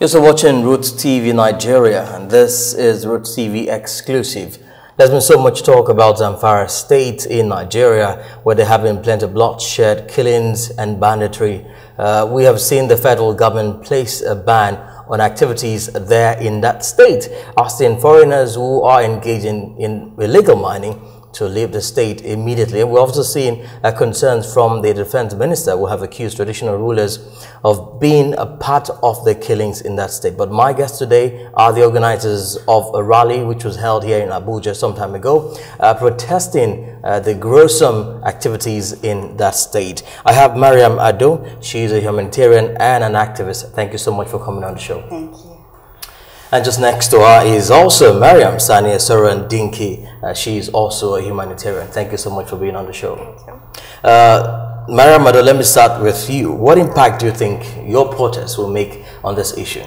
You're also watching Roots TV Nigeria, and this is Roots TV exclusive. There's been so much talk about Zamfara state in Nigeria, where there have been plenty of bloodshed, killings and banditry. We have seen the federal government place a ban on activities there in that state, asking foreigners who are engaging in illegal mining to leave the state immediately. And we're also seeing concerns from the defense minister, who have accused traditional rulers of being a part of the killings in that state. But my guests today are the organizers of a rally which was held here in Abuja some time ago, protesting the gruesome activities in that state. I have Mariam Ado. She's a humanitarian and an activist. Thank you so much for coming on the show. Thank you. And just next to her is also Mariam Sania Soran Dinky. She's also a humanitarian. Thank you so much for being on the show. Thank you. Mariam Ado, let me start with you. What impact do you think your protest will make on this issue?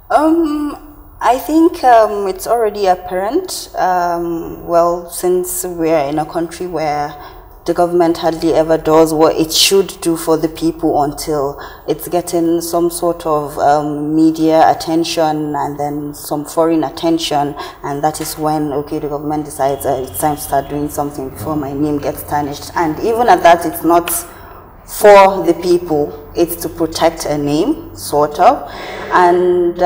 I think it's already apparent. Well, since we're in a country where the government hardly ever does what it should do for the people until it's getting some sort of media attention and then some foreign attention, and that is when, okay, the government decides it's time to start doing something before my name gets tarnished. And even at that, it's not for the people, it's to protect a name, sort of. And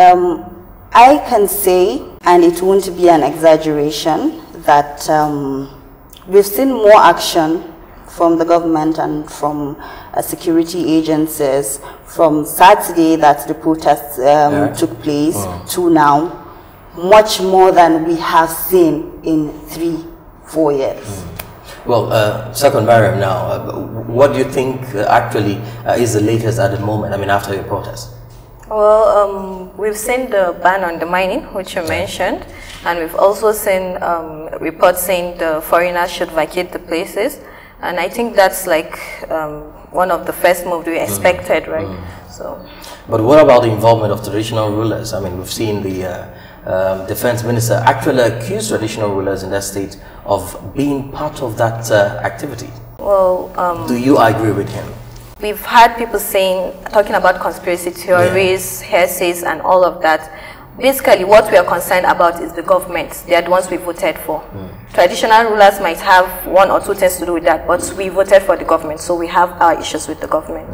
I can say, and it won't be an exaggeration, that we've seen more action from the government and from security agencies from Saturday that the protests took place to now, much more than we have seen in 3-4 years. Well, second Mariam now, what do you think actually is the latest at the moment, I mean, after your protest? Well, we've seen the ban on the mining, which you mentioned, and we've also seen reports saying the foreigners should vacate the places. And I think that's like one of the first moves we expected, right? So. But what about the involvement of traditional rulers? I mean, we've seen the defense minister actually accuse traditional rulers in that state of being part of that activity. Well, do you agree with him? We've had people talking about conspiracy theories, hearsays, and all of that. Basically, what we are concerned about is the government. They are the ones we voted for. Traditional rulers might have 1 or 2 things to do with that, but we voted for the government, so we have our issues with the government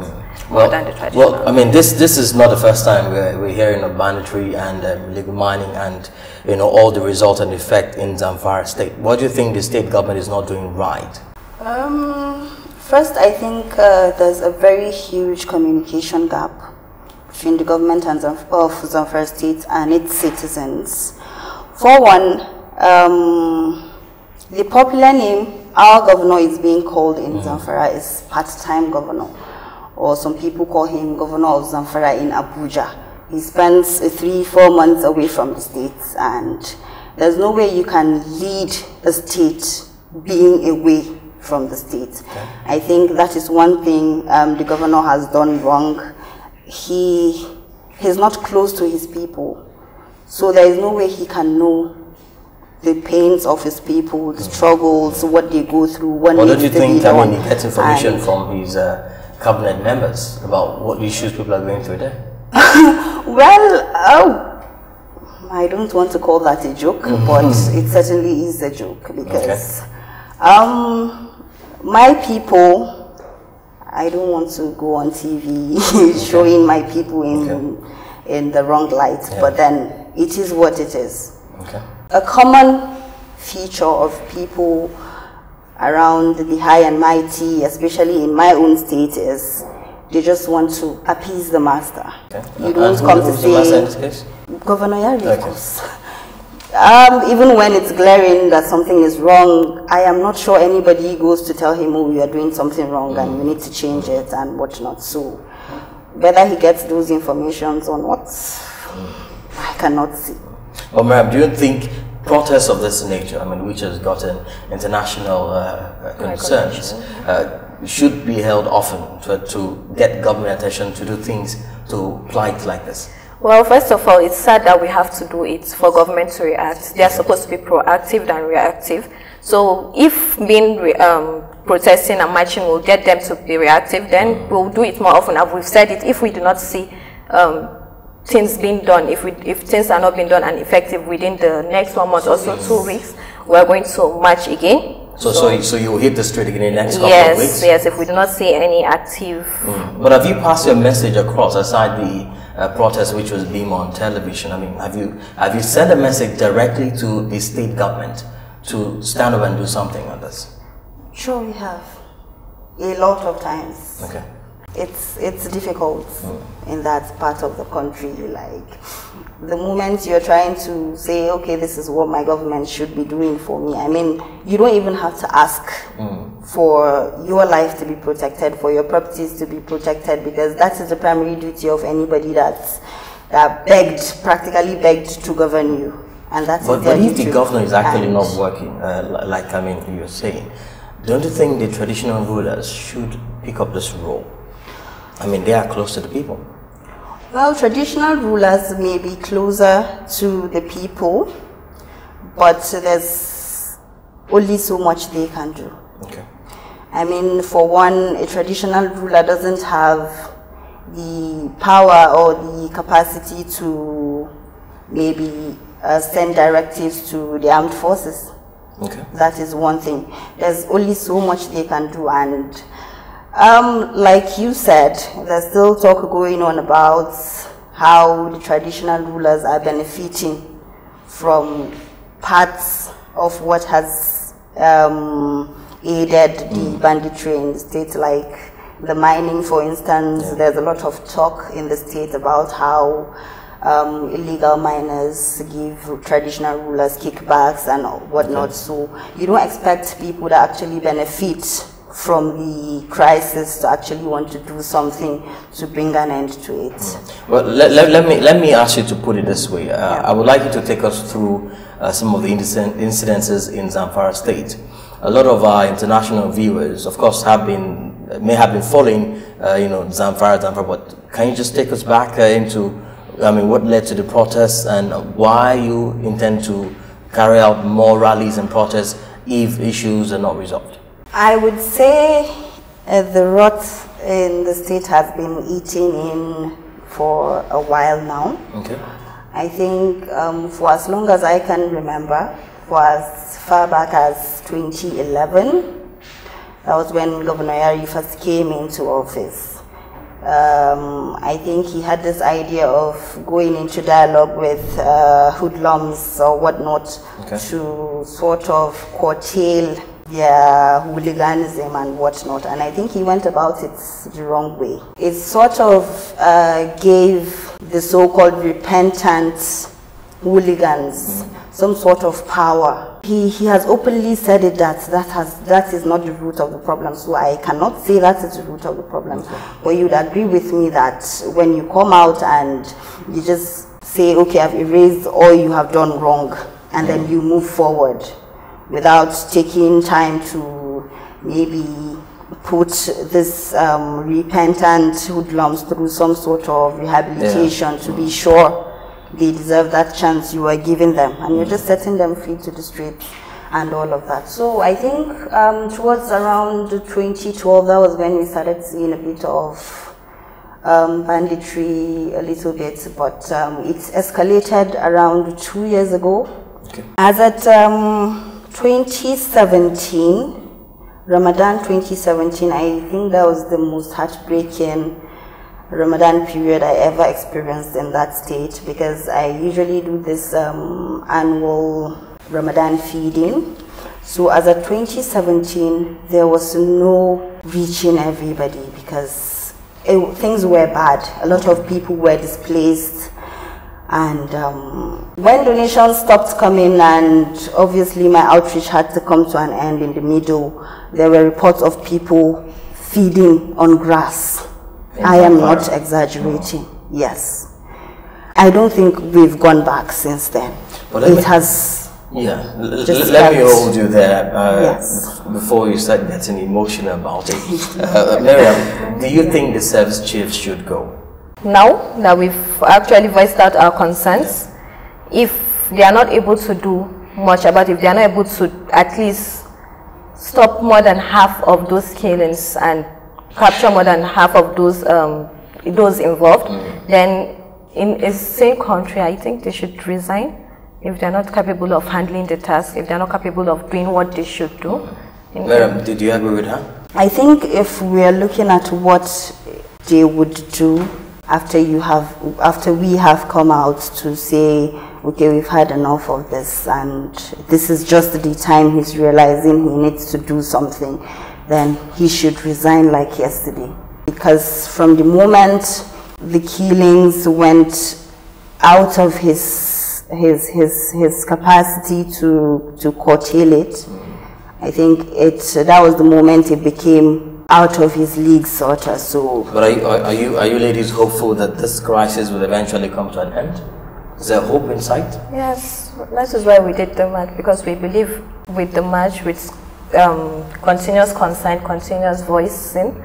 more than the traditional. Well, I mean, this is not the first time we're hearing of banditry and illegal mining and, you know, all the result and effect in Zamfara state. What do you think the state government is not doing right? First, I think there's a very huge communication gap between the government and of Zamfara state and its citizens. For one, the popular name our governor is being called in Zamfara is part-time governor, or some people call him governor of Zamfara in Abuja. He spends 3-4 months away from the states, and there's no way you can lead a state being away from the state. I think that is one thing the governor has done wrong. He's not close to his people, so there is no way he can know the pains of his people, the struggles, what they go through. What don't you think, I mean, he gets information from his cabinet members about what issues people are going through there? Well, I don't want to call that a joke, but it certainly is a joke, because my people, I don't want to go on TV showing my people in the wrong light, but then it is what it is. A common feature of people around the high and mighty, especially in my own state, is they just want to appease the master. You don't come to say, Governor Yarikos. Even when it's glaring that something is wrong, I am not sure anybody goes to tell him, oh, you are doing something wrong and you need to change it and whatnot. So whether he gets those informations or not, I cannot see. Well, ma'am, do you think protests of this nature, I mean, which has gotten international concerns, should be held often to get government attention to do things to plight like this? Well, first of all, it's sad that we have to do it for government to react. They are supposed to be proactive than reactive. So if protesting and marching will get them to be reactive, then we'll do it more often. As we've said it, if we do not see things being done. If things are not being done and effective within the next 1 month or so, 2 weeks, we're going to march again. So you will hit the street again in the next couple of weeks? Yes, if we do not see any active... But have you passed your message across, aside the protest which was being on television? I mean, have you sent a message directly to the state government to stand up and do something on this? Sure, we have. A lot of times. Okay. It's difficult in that part of the country. Like, the moment you're trying to say, okay, this is what my government should be doing for me, I mean, you don't even have to ask for your life to be protected, for your properties to be protected, because that is the primary duty of anybody that practically begged to govern you. And that's but if the governor is actually not working, like I mean you're saying, don't you think the traditional rulers should pick up this role? I mean, they are close to the people. Well, traditional rulers may be closer to the people, but there's only so much they can do. Okay. I mean, for one, a traditional ruler doesn't have the power or the capacity to maybe send directives to the armed forces. Okay. That is one thing. There's only so much they can do, and like you said, there's still talk going on about how the traditional rulers are benefiting from parts of what has aided the banditry in the state, like the mining, for instance. Yeah. There's a lot of talk in the state about how illegal miners give traditional rulers kickbacks and whatnot. Okay. So you don't expect people that actually benefit from the crisis to actually want to do something to bring an end to it. Well, let me ask you to put it this way. I would like you to take us through some of the incidences in Zamfara state. A lot of our international viewers, of course, may have been following, Zamfara, but can you just take us back into, I mean, what led to the protests and why you intend to carry out more rallies and protests if issues are not resolved? I would say the rot in the state has been eating in for a while now. Okay. I think for as long as I can remember, for as far back as 2011, that was when Governor Yari first came into office. I think he had this idea of going into dialogue with hoodlums or whatnot, okay, to sort of curtail their hooliganism and whatnot, and I think he went about it the wrong way. It sort of gave the so-called repentant hooligans some sort of power. He has openly said it that is not the root of the problem, so I cannot say that is the root of the problem. But you'd agree with me that when you come out and you just say, okay, I've erased all you have done wrong, and then you move forward without taking time to maybe put this repentant hoodlums through some sort of rehabilitation to be sure they deserve that chance you are giving them, and you're just setting them free to the streets and all of that. So I think towards around 2012, that was when we started seeing a bit of banditry a little bit, but it escalated around 2 years ago. Okay. As at 2017, Ramadan 2017, I think that was the most heartbreaking Ramadan period I ever experienced in that state, because I usually do this annual Ramadan feeding. So as of 2017, there was no reaching everybody because things were bad. A lot of people were displaced, and when donations stopped coming and obviously my outreach had to come to an end in the middle, there were reports of people feeding on grass. I am not exaggerating. Yes. I don't think we've gone back since then. It has. Yeah. Let me hold you there before you start getting emotional about it. Miriam, do you think the service chiefs should go? Now that we've actually voiced out our concerns, if they are not able to do much about it, if they are not able to at least stop more than half of those killings and capture more than half of those involved, then in a same country, I think they should resign if they're not capable of handling the task, if they're not capable of doing what they should do. Madam, did you agree with her? I think if we are looking at what they would do after we have come out to say, okay, we've had enough of this and this is just the time he's realizing he needs to do something, then he should resign like yesterday. Because from the moment the killings went out of his capacity to curtail it, I think that was the moment it became out of his league, sort of. So, but are you ladies hopeful that this crisis will eventually come to an end? Is there hope in sight? Yes, that is why we did the march, because we believe with the march, with continuous concern, continuous voicing,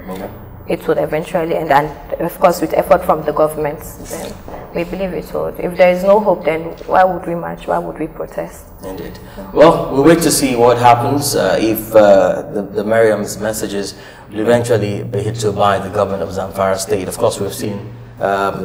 it would eventually end, and of course with effort from the government, then we believe it would. If there is no hope, then why would we march? Why would we protest? Indeed. Well, we'll wait to see what happens if the Mariam's messages will eventually be hit to by the government of Zamfara state. Of course, we've seen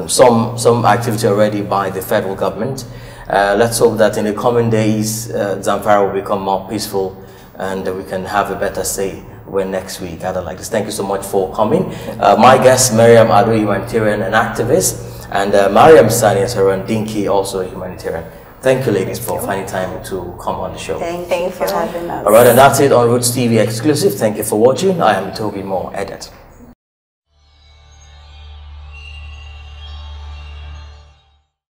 some activity already by the federal government. Let's hope that in the coming days, Zamfara will become more peaceful and we can have a better say when next we gather like this. Thank you so much for coming. My guest, Mariam Ado, humanitarian and activist, and Mariam Sani Dinki, also a humanitarian. Thank you, ladies, for finding time to come on the show. Thank you for having us. All right, and that's it on Roots TV exclusive. Thank you for watching. I am Toby Moore, edit.